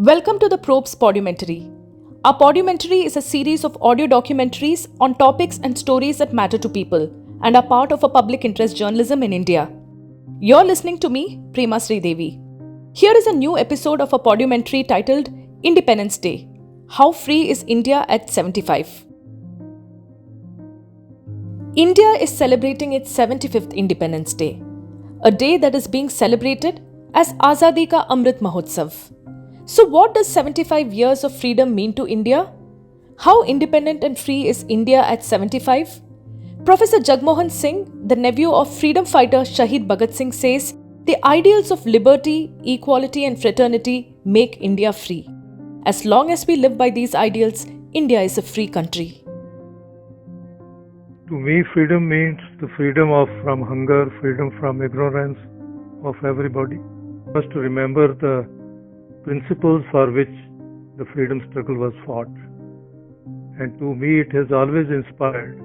Welcome to the Probes Podumentary. Our Podumentary is a series of audio documentaries on topics and stories that matter to people and are part of a public interest journalism in India. You're listening to me, Prema Sridevi. Here is a new episode of a Podumentary titled Independence Day. How Free is India at 75? India is celebrating its 75th Independence Day, a day that is being celebrated as Azadi ka Amrit Mahotsav. So what does 75 years of freedom mean to India? How independent and free is India at 75? Professor Jagmohan Singh, the nephew of freedom fighter Shaheed Bhagat Singh, says the ideals of liberty, equality and fraternity make India free. As long as we live by these ideals, India is a free country. To me, freedom means the freedom from hunger, freedom from ignorance of everybody. First, to remember the principles for which the freedom struggle was fought. And to me, it has always inspired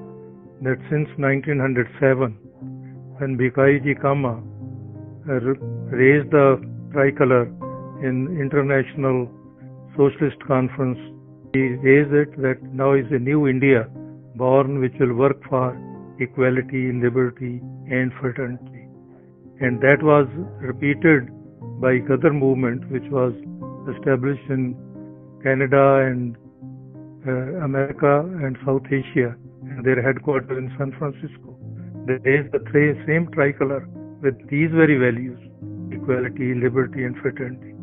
that since 1907, when Bhikaiji Kama raised the tricolor in International Socialist Conference, he raised it that now is a new India born which will work for equality, liberty and fraternity. And that was repeated by Gadar movement, which was established in Canada and America and South Asia, and their headquarters in San Francisco. They raised the same tricolor with these very values: equality, liberty and fraternity.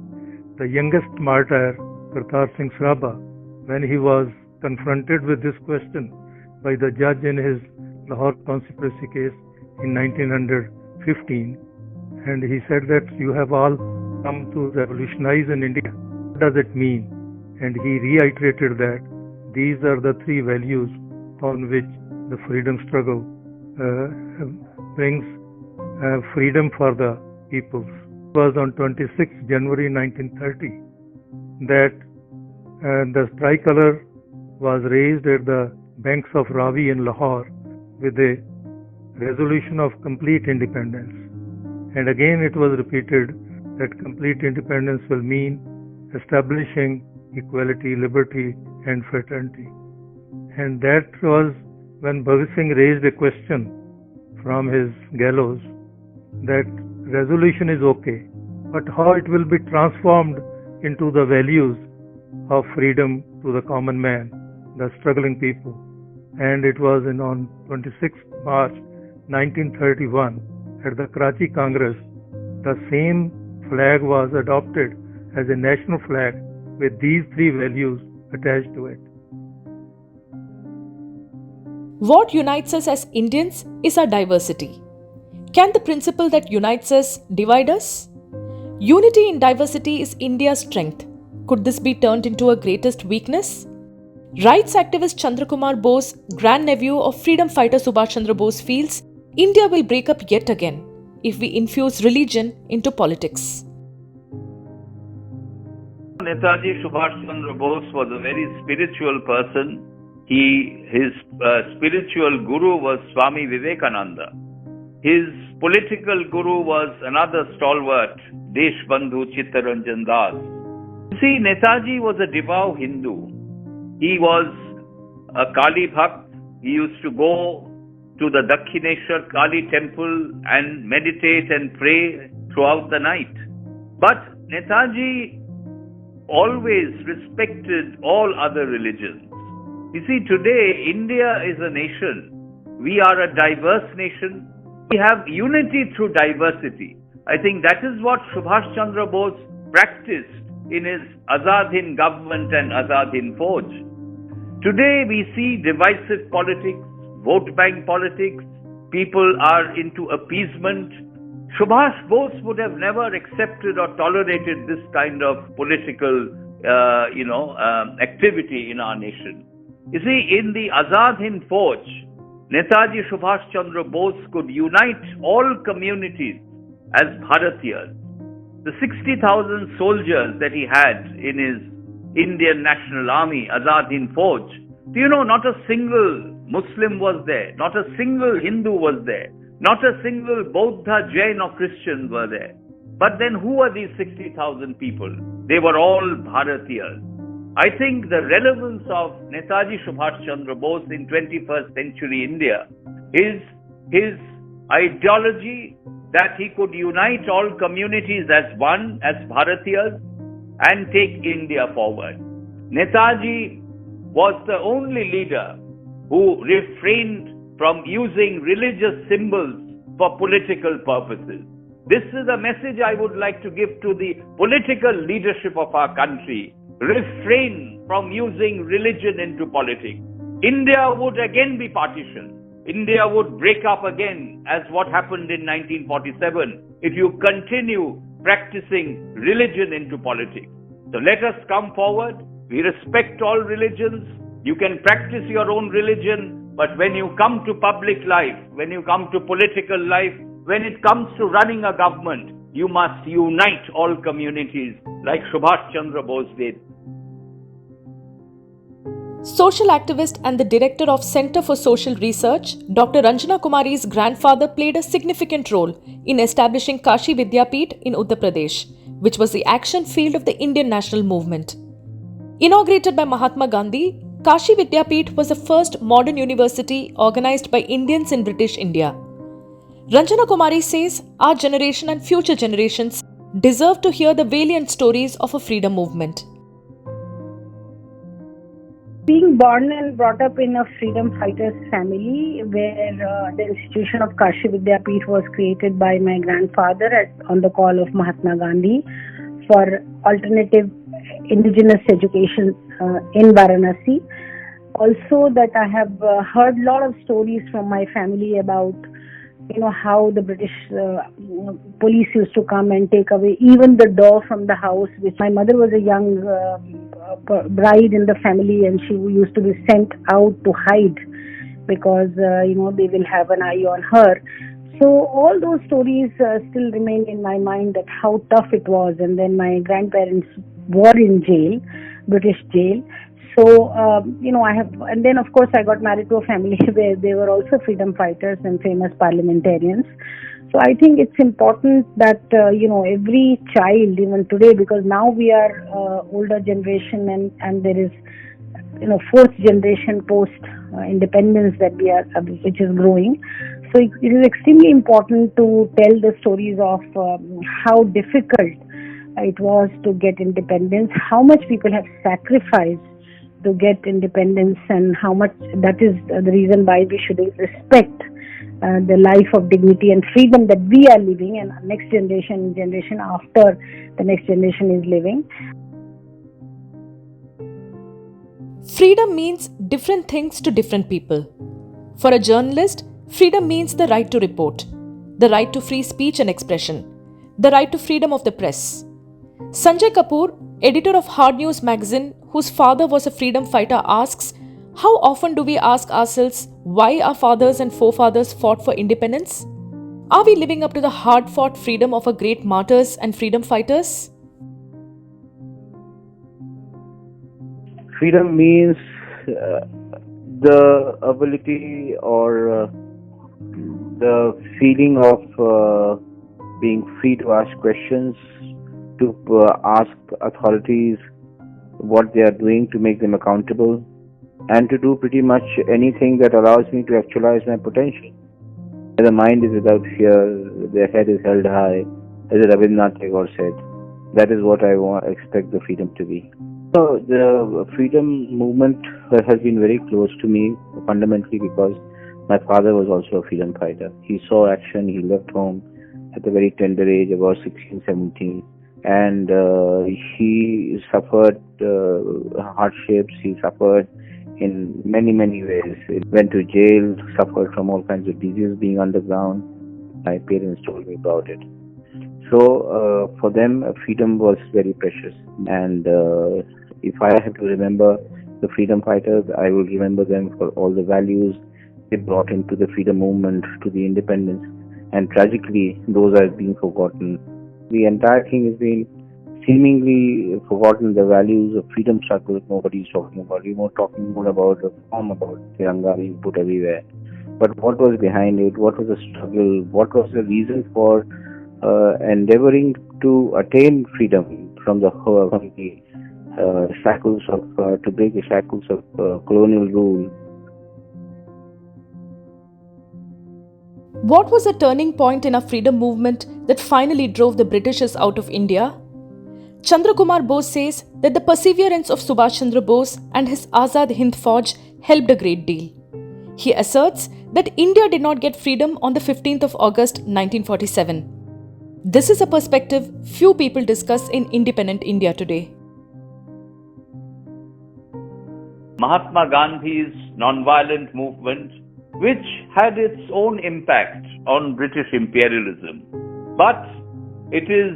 The youngest martyr, Kartar Singh Sraba, when he was confronted with this question by the judge in his Lahore conspiracy case in 1915, and he said that you have all come to revolutionize in India. What does it mean? And he reiterated that these are the three values on which the freedom struggle brings freedom for the peoples. It was on 26 January 1930 that the tricolor was raised at the banks of Ravi in Lahore with a resolution of complete independence. And again it was repeated that complete independence will mean establishing equality, liberty and fraternity. And that was when Bhagat Singh raised a question from his gallows that resolution is okay, but how it will be transformed into the values of freedom to the common man, the struggling people. And it was on 26th March 1931 at the Karachi Congress, the same flag was adopted as a national flag with these three values attached to it. What unites us as Indians is our diversity. Can the principle that unites us divide us? Unity in diversity is India's strength. Could this be turned into a greatest weakness? Rights activist Kumar, grand-nephew of freedom fighter Subhash Chandra Bose, feels India will break up yet again if we infuse religion into politics. Netaji Subhash Chandra Bose was a very spiritual person. His spiritual guru was Swami Vivekananda. His political guru was another stalwart, Deshbandhu Chittaranjan Das. You see, Netaji was a devout Hindu. He was a Kali Bhakt. He used to go to the Dakshineshwar Kali temple and meditate and pray throughout the night. But Netaji always respected all other religions. You see, today India is a nation. We are a diverse nation. We have unity through diversity. I think that is what Subhash Chandra Bose practiced in his Azad Hind government and Azad Hind Fauj. Today we see divisive politics, vote bank politics. People are into appeasement. Subhash Bose would have never accepted or tolerated this kind of political, activity in our nation. You see, in the Azad Hind Fauj, Netaji Subhash Chandra Bose could unite all communities as Bharatiyas. The 60,000 soldiers that he had in his Indian National Army, Azad Hind Fauj, do you know, not a single Muslim was there, not a single Hindu was there, not a single Buddha, Jain or Christian were there. But then who are these 60,000 people? They were all Bharatiyas. I think the relevance of Netaji Subhash Chandra Bose in 21st century India is his ideology that he could unite all communities as one, as Bharatiyas, and take India forward. Netaji was the only leader who refrained from using religious symbols for political purposes. This is a message I would like to give to the political leadership of our country. Refrain from using religion into politics. India would again be partitioned. India would break up again, as what happened in 1947, if you continue practicing religion into politics. So let us come forward. We respect all religions. You can practice your own religion, but when you come to public life, when you come to political life, when it comes to running a government, you must unite all communities like Subhash Chandra Bose did. Social activist and the director of Center for Social Research, Dr. Ranjana Kumari's grandfather played a significant role in establishing Kashi Vidyapeeth in Uttar Pradesh, which was the action field of the Indian national movement. Inaugurated by Mahatma Gandhi, Kashi Vidyapeeth was the first modern university organized by Indians in British India. Ranjana Kumari says our generation and future generations deserve to hear the valiant stories of a freedom movement. Being born and brought up in a freedom fighters family where the institution of Kashi Vidyapeeth was created by my grandfather on the call of Mahatma Gandhi for alternative indigenous education in Varanasi. Also that I have heard a lot of stories from my family about how the British police used to come and take away even the door from the house, which my mother was a young bride in the family and she used to be sent out to hide because, they will have an eye on her. So all those stories still remain in my mind that how tough it was. And then my grandparents were in jail, British jail. So, and then of course I got married to a family where they were also freedom fighters and famous parliamentarians. So I think it's important that, every child, even today, because now we are older generation and there is, fourth generation post independence that which is growing. So it is extremely important to tell the stories of how difficult it was to get independence, how much people have sacrificed to get independence, and how much that is the reason why we should respect the life of dignity and freedom that we are living and next generation after the next generation is living. Freedom means different things to different people. For a journalist, freedom means the right to report, the right to free speech and expression, the right to freedom of the press. Sanjay Kapoor, editor of Hard News magazine, whose father was a freedom fighter, asks, how often do we ask ourselves why our fathers and forefathers fought for independence? Are we living up to the hard-fought freedom of our great martyrs and freedom fighters? Freedom means the ability or the feeling of being free to ask questions, to ask authorities what they are doing, to make them accountable, and to do pretty much anything that allows me to actualize my potential. The mind is without fear, the head is held high, as Rabindranath Tagore said. That is what I expect the freedom to be. So the freedom movement has been very close to me fundamentally because my father was also a freedom fighter. He saw action, he left home at a very tender age, about 16, 17. And he suffered hardships, he suffered in many, many ways. He went to jail, suffered from all kinds of diseases being underground. My parents told me about it. So for them, freedom was very precious. And if I have to remember the freedom fighters, I will remember them for all the values they brought into the freedom movement, to the independence. And tragically, those are being forgotten. The entire thing has been seemingly forgotten, the values of freedom struggle. Nobody is talking about. We were talking more about the form, about Tiranga being put everywhere. But what was behind it? What was the struggle? What was the reason for endeavoring to attain freedom from the shackles of to break the shackles of colonial rule. What was a turning point in our freedom movement that finally drove the Britishers out of India? Chandra Kumar Bose says that the perseverance of Subhash Chandra Bose and his Azad Hind Fauj helped a great deal. He asserts that India did not get freedom on the 15th of August 1947. This is a perspective few people discuss in independent India today. Mahatma Gandhi's non-violent movement, which had its own impact on British imperialism. But it is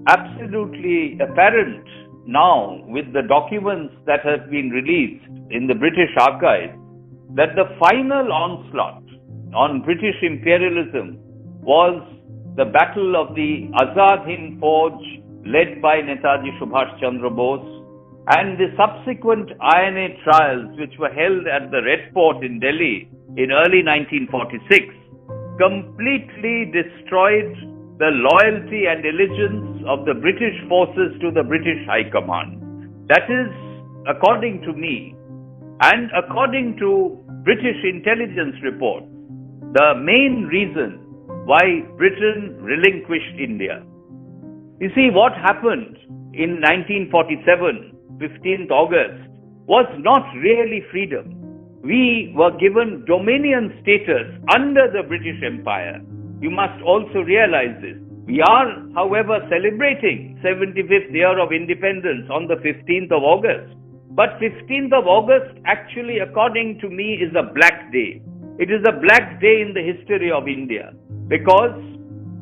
absolutely apparent now with the documents that have been released in the British archives that the final onslaught on British imperialism was the battle of the Azad Hind Fauj led by Netaji Subhash Chandra Bose, and the subsequent INA trials which were held at the Red Fort in Delhi in early 1946 completely destroyed the loyalty and allegiance of the British forces to the British High Command. That is, according to me and according to British intelligence reports, the main reason why Britain relinquished India. You see, what happened in 1947, 15th August, was not really freedom. We were given dominion status under the British Empire. You must also realize this. We are, however, celebrating 75th year of independence on the 15th of August. But 15th of August actually, according to me, is a black day. It is a black day in the history of India because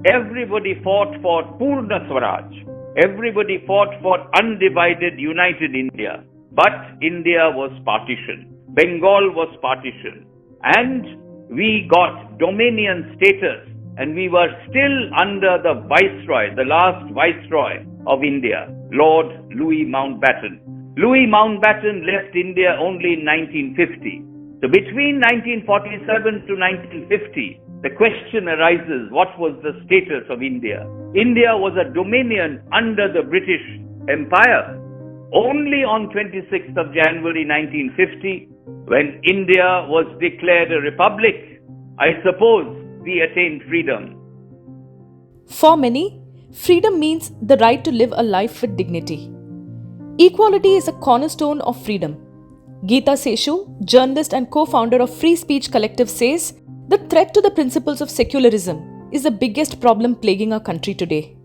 everybody fought for Purna Swaraj. Everybody fought for undivided, united India. But India was partitioned. Bengal was partitioned. And we got dominion status. And we were still under the Viceroy, the last Viceroy of India, Lord Louis Mountbatten. Louis Mountbatten left India only in 1950. So between 1947 to 1950, the question arises, what was the status of India? India was a dominion under the British Empire. Only on 26th of January 1950, when India was declared a republic, I suppose we attained freedom. For many, freedom means the right to live a life with dignity. Equality is a cornerstone of freedom. Geeta Seshu, journalist and co-founder of Free Speech Collective, says the threat to the principles of secularism is the biggest problem plaguing our country today.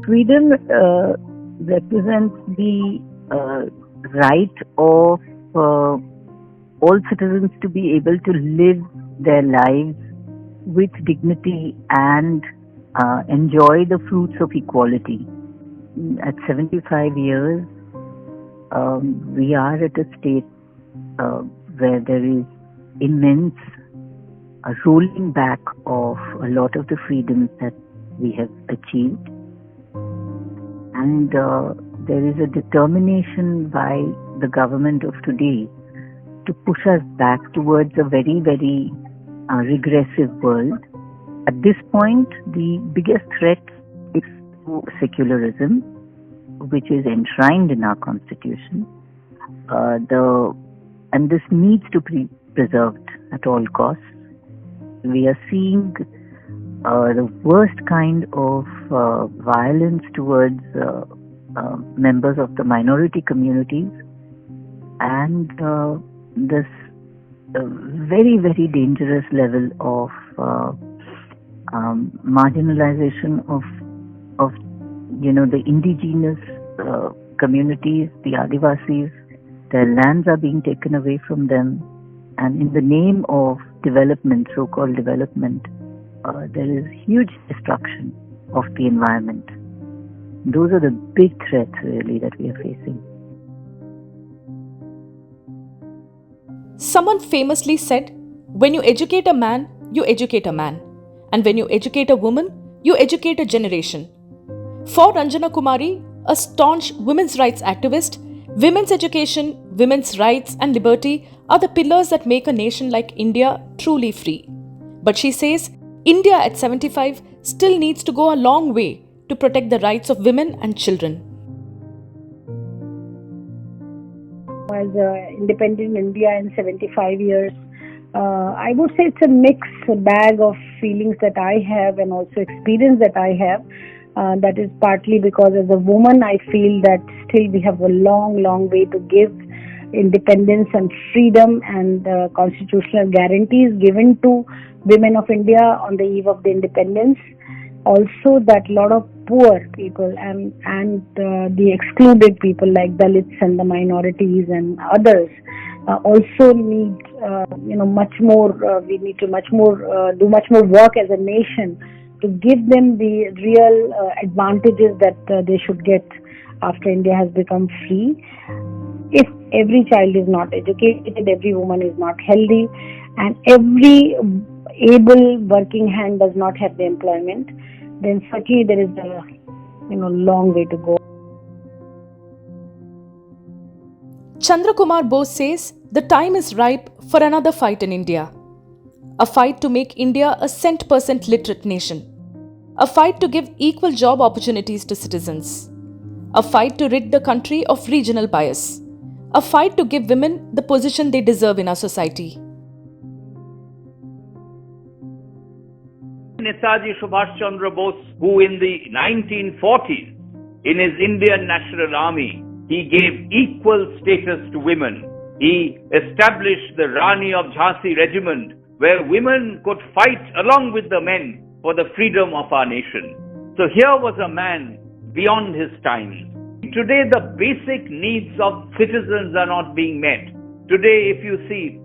Freedom represents the right of all citizens to be able to live their lives with dignity and enjoy the fruits of equality. At 75 years, we are at a state where there is immense rolling back of a lot of the freedoms that we have achieved. And there is a determination by the government of today to push us back towards a very, very regressive world. At this point, the biggest threat is to secularism, which is enshrined in our constitution. And this needs to be preserved at all costs. We are seeing the worst kind of violence towards members of the minority communities, and this very, very dangerous level of marginalization of the indigenous communities, the Adivasis. Their lands are being taken away from them, and in the name of development, so-called development, there is huge destruction of the environment. Those are the big threats really that we are facing. Someone famously said, when you educate a man, you educate a man. And when you educate a woman, you educate a generation. For Ranjana Kumari, a staunch women's rights activist, women's education, women's rights and liberty are the pillars that make a nation like India truly free. But she says India at 75 still needs to go a long way to protect the rights of women and children. As independent India in 75 years, I would say it's a mixed bag of feelings that I have and also experience that I have. That is partly because as a woman, I feel that still we have a long, long way to give independence and freedom and constitutional guarantees given to women of India on the eve of the independence. Also, that a lot of poor people and the excluded people like Dalits and the minorities and others also need much more. We need to do much more work as a nation to give them the real advantages that they should get after India has become free. If every child is not educated, every woman is not healthy, and every able working hand does not have the employment, then certainly there is a long way to go. Chandra Kumar Bose says the time is ripe for another fight in India. A fight to make India a cent% literate nation. A fight to give equal job opportunities to citizens. A fight to rid the country of regional bias. A fight to give women the position they deserve in our society. Netaji Subhash Chandra Bose, who in the 1940s, in his Indian National Army, he gave equal status to women. He established the Rani of Jhansi regiment, where women could fight along with the men for the freedom of our nation. So here was a man beyond his time. Today the basic needs of citizens are not being met. Today, if you see,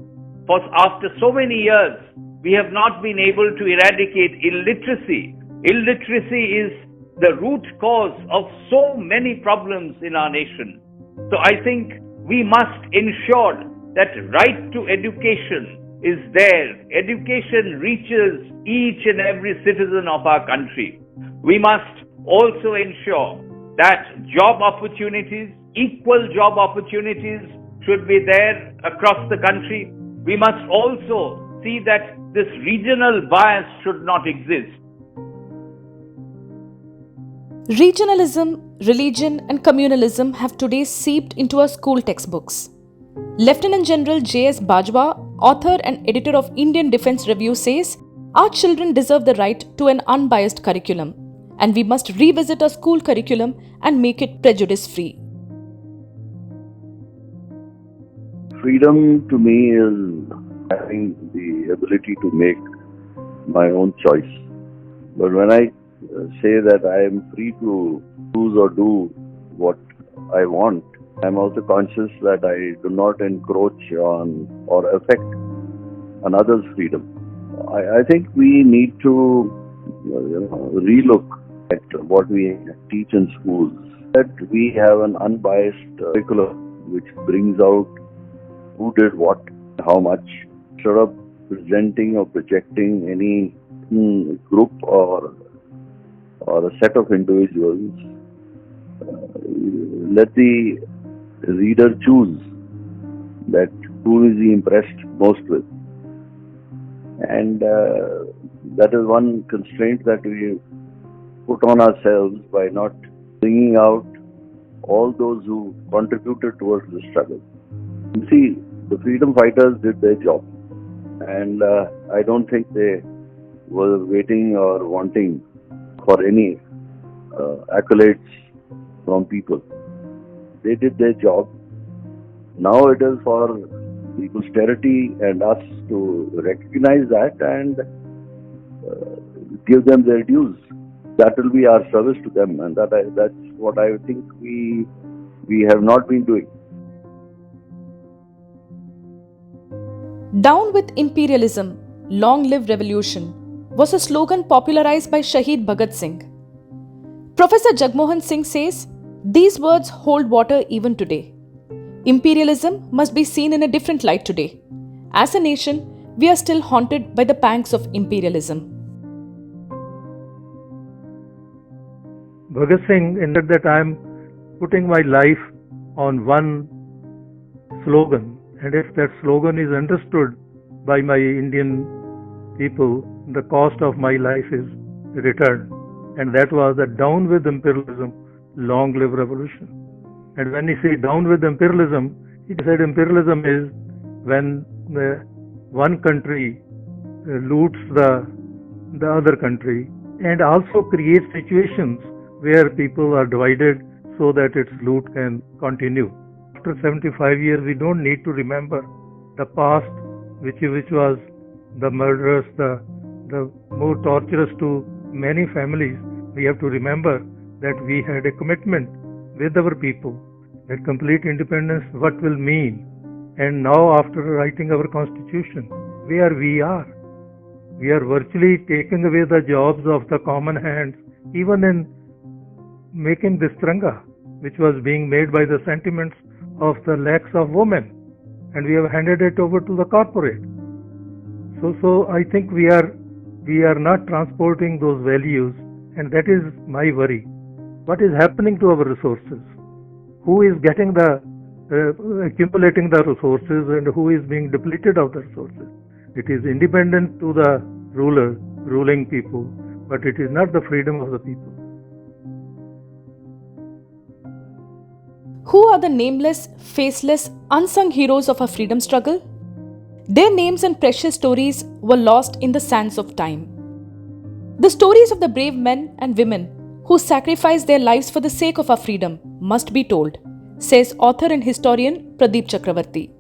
after so many years, we have not been able to eradicate illiteracy. Illiteracy is the root cause of so many problems in our nation. So I think we must ensure that right to education is there. Education reaches each and every citizen of our country. We must also ensure that job opportunities, equal job opportunities should be there across the country. We must also see that this regional bias should not exist. Regionalism, religion and communalism have today seeped into our school textbooks. Lieutenant General JS Bajwa, author and editor of Indian Defence Review, says our children deserve the right to an unbiased curriculum, and we must revisit our school curriculum and make it prejudice-free. Freedom to me is having the ability to make my own choice. But when I say that I am free to choose or do what I want, I am also conscious that I do not encroach on or affect another's freedom. I think we need to relook at what we teach in schools, that we have an unbiased curriculum which brings out who did what, how much, instead of presenting or projecting any group or a set of individuals. Let the reader choose that who is he impressed most with, and that is one constraint that we put on ourselves by not bringing out all those who contributed towards the struggle. You see, the freedom fighters did their job, and I don't think they were waiting or wanting for any accolades from people. They did their job. Now it is for the posterity and us to recognize that and give them their dues. That will be our service to them, and that's what I think we have not been doing. Down with imperialism, long live revolution was a slogan popularized by Shaheed Bhagat Singh. Professor Jagmohan Singh says these words hold water even today. Imperialism must be seen in a different light today. As a nation, we are still haunted by the pangs of imperialism. Bhagat Singh said that I am putting my life on one slogan, and if that slogan is understood by my Indian people, the cost of my life is returned. And that was the down with imperialism, long live revolution. And when he said down with imperialism, he said imperialism is when one country loots the other country and also creates situations where people are divided so that its loot can continue. After 75 years, we don't need to remember the past, which was the murderous, the more torturous to many families. We have to remember that we had a commitment with our people that complete independence, what will mean. And now, after writing our constitution, where we are virtually taking away the jobs of the common hands, even in making this Tiranga, which was being made by the sentiments of the lakhs of women, and we have handed it over to the corporate. So I think we are not transporting those values, and that is my worry. What is happening to our resources? Who is getting accumulating the resources, and who is being depleted of the resources? It is independent to the ruling people, but it is not the freedom of the people. Who are the nameless, faceless, unsung heroes of our freedom struggle? Their names and precious stories were lost in the sands of time. The stories of the brave men and women who sacrificed their lives for the sake of our freedom must be told, says author and historian Pradeep Chakravarthy.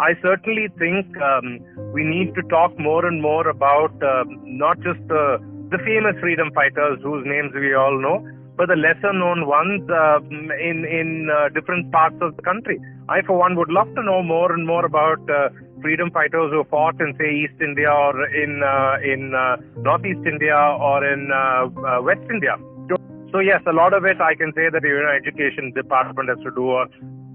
I certainly think we need to talk more and more about not just the famous freedom fighters whose names we all know, but the lesser known ones in different parts of the country. I, for one, would love to know more and more about freedom fighters who fought in, say, East India or in Northeast India or in West India. So yes, a lot of it I can say that education department has to do, or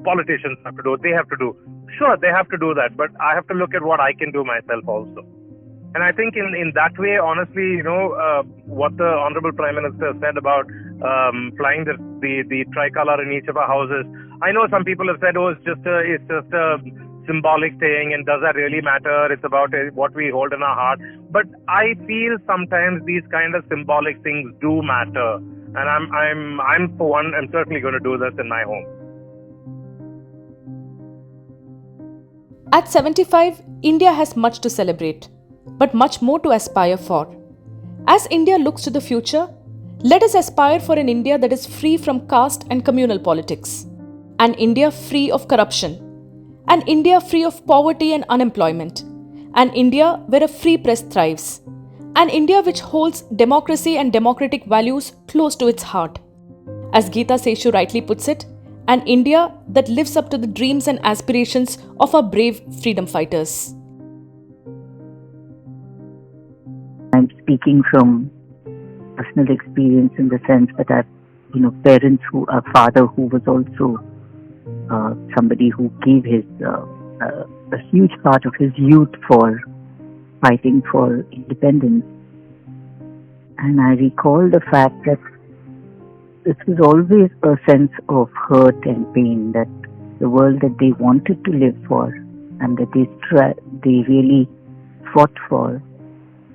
politicians have to do, they have to do. Sure, they have to do that, but I have to look at what I can do myself also. And I think in that way, honestly, what the Honorable Prime Minister said about flying the tricolor in each of our houses. I know some people have said, oh, it's just a symbolic thing, and does that really matter? It's about what we hold in our heart. But I feel sometimes these kind of symbolic things do matter, and I'm for one, I'm certainly going to do this in my home. At 75, India has much to celebrate, but much more to aspire for. As India looks to the future, let us aspire for an India that is free from caste and communal politics, an India free of corruption, an India free of poverty and unemployment, an India where a free press thrives, an India which holds democracy and democratic values close to its heart. As Geeta Seshu rightly puts it, an India that lives up to the dreams and aspirations of our brave freedom fighters. I'm speaking from personal experience in the sense that I've, parents a father who was also somebody who gave a huge part of his youth for fighting for independence. And I recall the fact that this was always a sense of hurt and pain, that the world that they wanted to live for and that they really fought for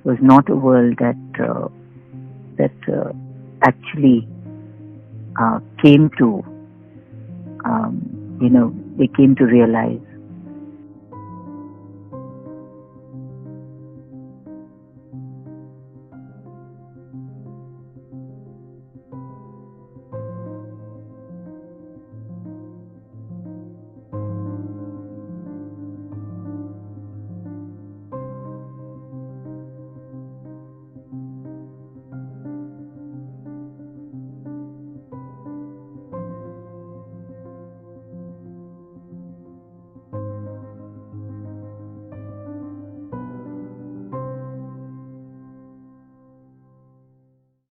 was not a world that actually came to they came to realize.